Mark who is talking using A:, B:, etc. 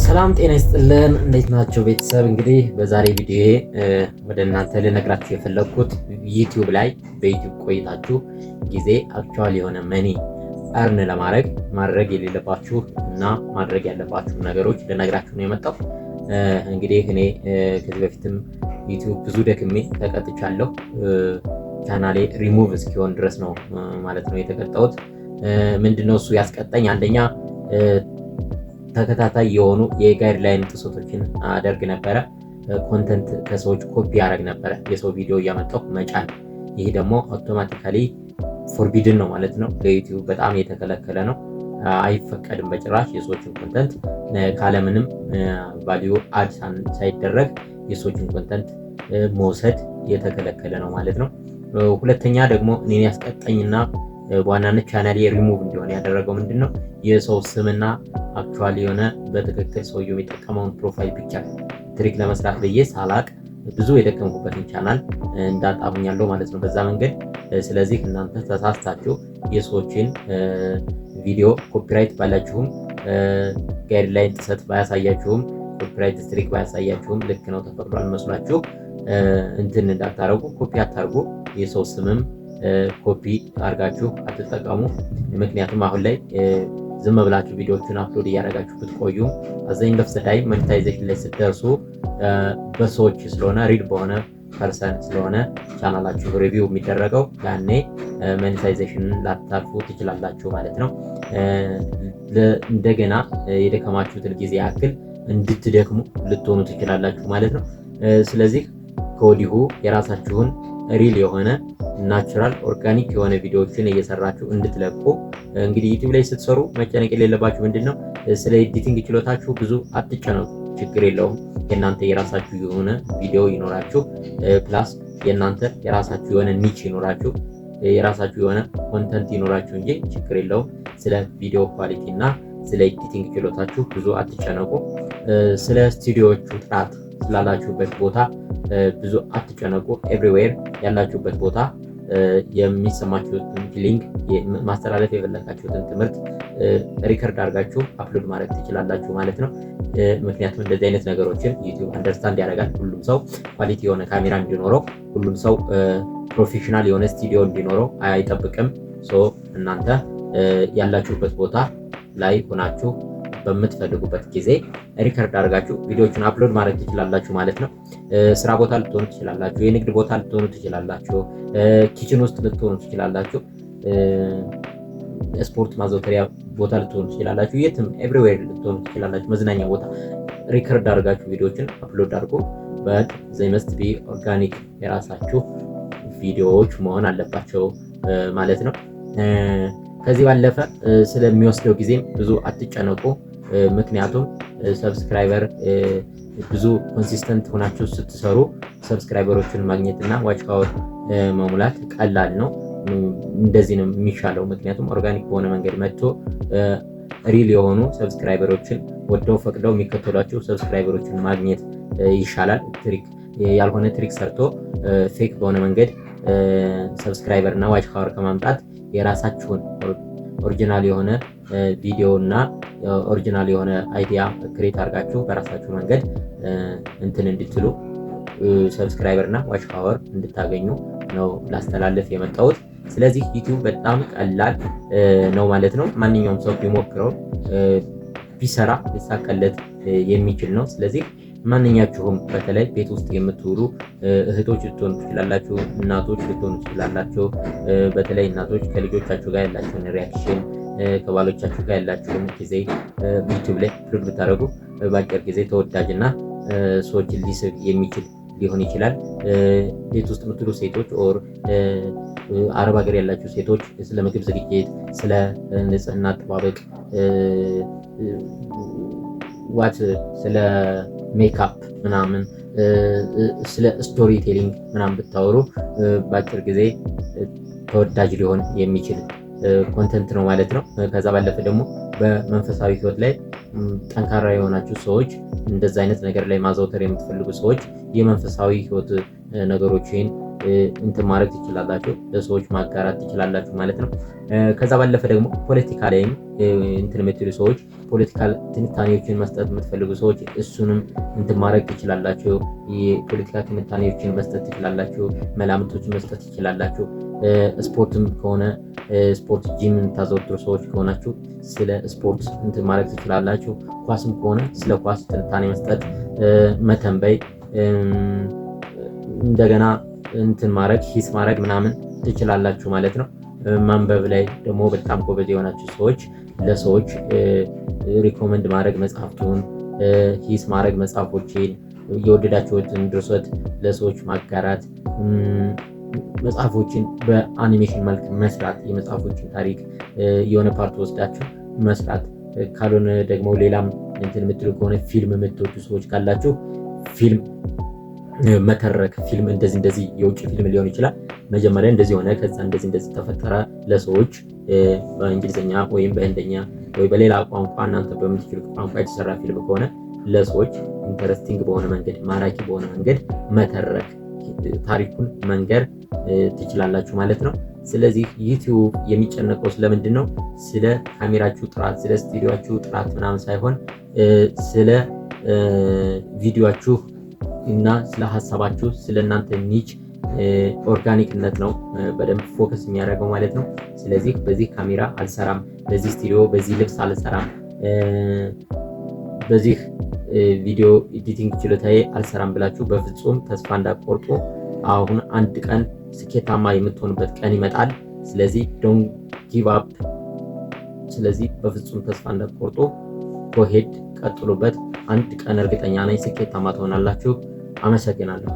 A: ሰላም ጤና ይስጥልን። እንዴት ናቸው ቤተሰብ? እንግዲህ በዛሬ ቪዲዮ ወደ እናንተ ልነግራችሁ የፈለግኩት ዩቲዩብ ላይ በዩቲዩብ ቆይታችሁ ጊዜ አክቹዋል የሆነ መኒ አርን ለማድረግ ማድረግ የሌለባችሁ እና ማድረግ ያለባችሁ ነገሮች ልነግራችሁ ነው የመጣው። እንግዲህ እኔ ከዚህ በፊትም ዩቲዩብ ብዙ ደክሜ ተቀጥቻለሁ። ቻናሌ ሪሙቭ እስኪሆን ድረስ ነው ማለት ነው የተቀጣሁት። ምንድነው እሱ ያስቀጣኝ? አንደኛ ተከታታይ የሆኑ የጋይድላይን ጥሰቶችን አደርግ ነበረ። ኮንተንት ከሰዎች ኮፒ ያደርግ ነበረ፣ የሰው ቪዲዮ እያመጣሁ መጫን። ይህ ደግሞ አውቶማቲካሊ ፎርቢድን ነው ማለት ነው። ለዩቲዩብ በጣም የተከለከለ ነው፣ አይፈቀድም በጭራሽ። የሰዎችን ኮንተንት ካለምንም ቫልዩ አድ ሳይደረግ የሰዎችን ኮንተንት መውሰድ የተከለከለ ነው ማለት ነው። ሁለተኛ ደግሞ እኔን ያስቀጣኝና በዋናነት ቻናሌ ሪሙቭ እንዲሆን ያደረገው ምንድነው? የሰው ስምና አክቹዋሊ የሆነ በትክክል ሰውየው የሚጠቀመውን ፕሮፋይል ፒክቸር ትሪክ ለመስራት ብዬ ሳላቅ ብዙ የደከምኩበትን ቻናል እንዳጣብኛለሁ ማለት ነው በዛ መንገድ። ስለዚህ እናንተ ተሳስታችሁ የሰዎችን ቪዲዮ ኮፒራይት ባላችሁም ጋይድላይን ጥሰት ባያሳያችሁም ኮፒራይት ስትሪክ ባያሳያችሁም ልክ ነው ተፈቅዷል መስሏችሁ እንትን እንዳታረጉ፣ ኮፒ አታርጉ። የሰው ስምም ኮፒ አድርጋችሁ አትጠቀሙ። ምክንያቱም አሁን ላይ ዝም ብላችሁ ቪዲዮዎችን አፕሎድ እያደረጋችሁ ብትቆዩ አዘኝ ለፍሰዳይ ሞኔታይዜሽን ላይ ስትደርሱ በሰዎች ስለሆነ ሪድ በሆነ ፐርሰን ስለሆነ ቻናላችሁ ሪቪው የሚደረገው ያኔ ሞኔታይዜሽንን ላታልፉ ትችላላችሁ ማለት ነው። እንደገና የደከማችሁትን ጊዜ ያክል እንድትደክሙ ልትሆኑ ትችላላችሁ ማለት ነው። ስለዚህ ከወዲሁ የራሳችሁን ሪል የሆነ ናቹራል ኦርጋኒክ የሆነ ቪዲዮዎችን እየሰራችሁ እንድትለቁ። እንግዲህ ዩቲዩብ ላይ ስትሰሩ መጨነቅ የሌለባችሁ ምንድነው፣ ስለ ኤዲቲንግ ችሎታችሁ ብዙ አትጨነቁ፣ ችግር የለውም። የእናንተ የራሳችሁ የሆነ ቪዲዮ ይኖራችሁ፣ ፕላስ የእናንተ የራሳችሁ የሆነ ኒች ይኖራችሁ፣ የራሳችሁ የሆነ ኮንተንት ይኖራችሁ እንጂ ችግር የለውም። ስለ ቪዲዮ ኳሊቲ እና ስለ ኤዲቲንግ ችሎታችሁ ብዙ አትጨነቁ። ስለ ስቱዲዮዎቹ ጥራት ስላላችሁበት ቦታ ብዙ አትጨነቁ። ኤቭሪዌር ያላችሁበት ቦታ የሚሰማችሁትን ፊሊንግ ማስተላለፍ የፈለጋችሁትን ትምህርት ሪከርድ አድርጋችሁ አፕሎድ ማድረግ ትችላላችሁ ማለት ነው። ምክንያቱም እንደዚህ አይነት ነገሮችን ዩቲዩብ አንደርስታንድ ያደርጋል። ሁሉም ሰው ኳሊቲ የሆነ ካሜራ እንዲኖረው፣ ሁሉም ሰው ፕሮፌሽናል የሆነ ስቱዲዮ እንዲኖረው አይጠብቅም። እናንተ ያላችሁበት ቦታ ላይ ሆናችሁ በምትፈልጉበት ጊዜ ሪከርድ አድርጋችሁ ቪዲዮዎችን አፕሎድ ማድረግ ትችላላችሁ ማለት ነው። ስራ ቦታ ልትሆኑ ትችላላችሁ፣ የንግድ ቦታ ልትሆኑ ትችላላችሁ፣ ኪችን ውስጥ ልትሆኑ ትችላላችሁ፣ ስፖርት ማዘውተሪያ ቦታ ልትሆኑ ትችላላችሁ፣ የትም ኤቭሪዌር ልትሆኑ ትችላላችሁ፣ መዝናኛ ቦታ ሪከርድ አድርጋችሁ ቪዲዮዎችን አፕሎድ አድርጉ። በት ዘይ መስት ቢ ኦርጋኒክ የራሳችሁ ቪዲዮዎች መሆን አለባቸው ማለት ነው። ከዚህ ባለፈ ስለሚወስደው ጊዜም ብዙ አትጨነቁ። ምክንያቱም ሰብስክራይበር ብዙ ኮንሲስተንት ሆናችሁ ስትሰሩ ሰብስክራይበሮችን ማግኘት እና ዋች አወር መሙላት ቀላል ነው። እንደዚህ ነው የሚሻለው። ምክንያቱም ኦርጋኒክ በሆነ መንገድ መጥቶ ሪል የሆኑ ሰብስክራይበሮችን ወደው ፈቅደው የሚከተሏቸው ሰብስክራይበሮችን ማግኘት ይሻላል። ትሪክ ያልሆነ ትሪክ ሰርቶ ፌክ በሆነ መንገድ ሰብስክራይበር እና ዋች አወር ከማምጣት የራሳችሁን ኦሪጂናል የሆነ ቪዲዮ እና ኦሪጂናል የሆነ አይዲያ ክሬት አድርጋችሁ በራሳችሁ መንገድ እንትን እንድትሉ ሰብስክራይበር እና ዋች አወር እንድታገኙ ነው ላስተላለፍ የመጣሁት። ስለዚህ ዩቲዩብ በጣም ቀላል ነው ማለት ነው። ማንኛውም ሰው ቢሞክረው ቢሰራ ሊሳካለት የሚችል ነው። ስለዚህ ማንኛችሁም በተለይ ቤት ውስጥ የምትውሉ እህቶች ልትሆኑ ትችላላችሁ፣ እናቶች ልትሆኑ ትችላላችሁ። በተለይ እናቶች ከልጆቻችሁ ጋር ያላችሁን ሪያክሽን ከባሎቻችሁ ጋር ያላችሁን ጊዜ ዩቲዩብ ላይ አፕሎድ ብታደርጉ በአጭር ጊዜ ተወዳጅና ሰዎችን ሊስብ የሚችል ሊሆን ይችላል። ቤት ውስጥ የምትውሉ ሴቶች ኦር አረብ ሀገር ያላችሁ ሴቶች ስለ ምግብ ዝግጅት፣ ስለ ንጽህና አጠባበቅ፣ ስለ ሜካፕ ምናምን፣ ስለ ስቶሪ ቴሊንግ ምናምን ብታወሩ በአጭር ጊዜ ተወዳጅ ሊሆን የሚችል ኮንተንት ነው ማለት ነው። ከዛ ባለፈ ደግሞ በመንፈሳዊ ህይወት ላይ ጠንካራ የሆናችሁ ሰዎች፣ እንደዛ አይነት ነገር ላይ ማዘውተር የምትፈልጉ ሰዎች የመንፈሳዊ ህይወት ነገሮችን እንትን ማድረግ ትችላላችሁ፣ ለሰዎች ማጋራት ትችላላችሁ ማለት ነው። ከዛ ባለፈ ደግሞ ፖለቲካ ላይም እንትን የምትሉ ሰዎች፣ ፖለቲካል ትንታኔዎችን መስጠት የምትፈልጉ ሰዎች እሱንም እንትን ማድረግ ትችላላችሁ። የፖለቲካ ትንታኔዎችን መስጠት ትችላላችሁ። መላምቶችን መስጠት ትችላላችሁ። ስፖርትም ከሆነ ስፖርት ጂም የምታዘወትሩ ሰዎች ከሆናችሁ ስለ ስፖርት እንትን ማድረግ ትችላላችሁ። ኳስም ከሆነ ስለ ኳስ ትንታኔ መስጠት፣ መተንበይ፣ እንደገና እንትን ማድረግ ሂስ ማድረግ ምናምን ትችላላችሁ ማለት ነው። ማንበብ ላይ ደግሞ በጣም ጎበዝ የሆናችሁ ሰዎች ለሰዎች ሪኮመንድ ማድረግ መጽሐፍቱን ሂስ ማድረግ መጽሐፎችን የወደዳችሁትን ድርሰት ለሰዎች ማጋራት፣ መጽሐፎችን በአኒሜሽን መልክ መስራት፣ የመጽሐፎችን ታሪክ የሆነ ፓርት ወስዳችሁ መስራት፣ ካልሆነ ደግሞ ሌላም እንትን የምትሉ ከሆነ ፊልም የምትወዱ ሰዎች ካላችሁ ፊልም መተረክ፣ ፊልም እንደዚህ የውጭ ፊልም ሊሆን ይችላል። መጀመሪያ እንደዚህ ሆነ፣ ከዛ እንደዚህ ተፈጠረ፣ ለሰዎች በእንግሊዝኛ ወይም በህንደኛ ወይ በሌላ ቋንቋ እናንተ በምትችሉት ቋንቋ የተሰራ ፊልም ከሆነ ለሰዎች ኢንተረስቲንግ በሆነ መንገድ፣ ማራኪ በሆነ መንገድ መተረክ፣ ታሪኩን መንገር ትችላላችሁ ማለት ነው። ስለዚህ ዩቲዩብ የሚጨነቀው ስለምንድን ነው? ስለ ካሜራችሁ ጥራት፣ ስለ ስቱዲዮችሁ ጥራት ምናምን ሳይሆን ስለ ቪዲዮችሁ እና ስለ ሀሳባችሁ፣ ስለ እናንተ ኒች ኦርጋኒክነት ነው በደንብ ፎከስ የሚያደርገው ማለት ነው። ስለዚህ በዚህ ካሜራ አልሰራም፣ በዚህ ስቱዲዮ፣ በዚህ ልብስ አልሰራም፣ በዚህ ቪዲዮ ኤዲቲንግ ችሎታዬ አልሰራም ብላችሁ በፍጹም ተስፋ እንዳትቆርጡ። አሁን አንድ ቀን ስኬታማ የምትሆኑበት ቀን ይመጣል። ስለዚህ ዶንት ጊቭ አፕ። ስለዚህ በፍጹም ተስፋ እንዳትቆርጡ፣ ጎሄድ ቀጥሉበት። አንድ ቀን እርግጠኛ ነኝ ስኬታማ ትሆናላችሁ። አመሰግናለሁ።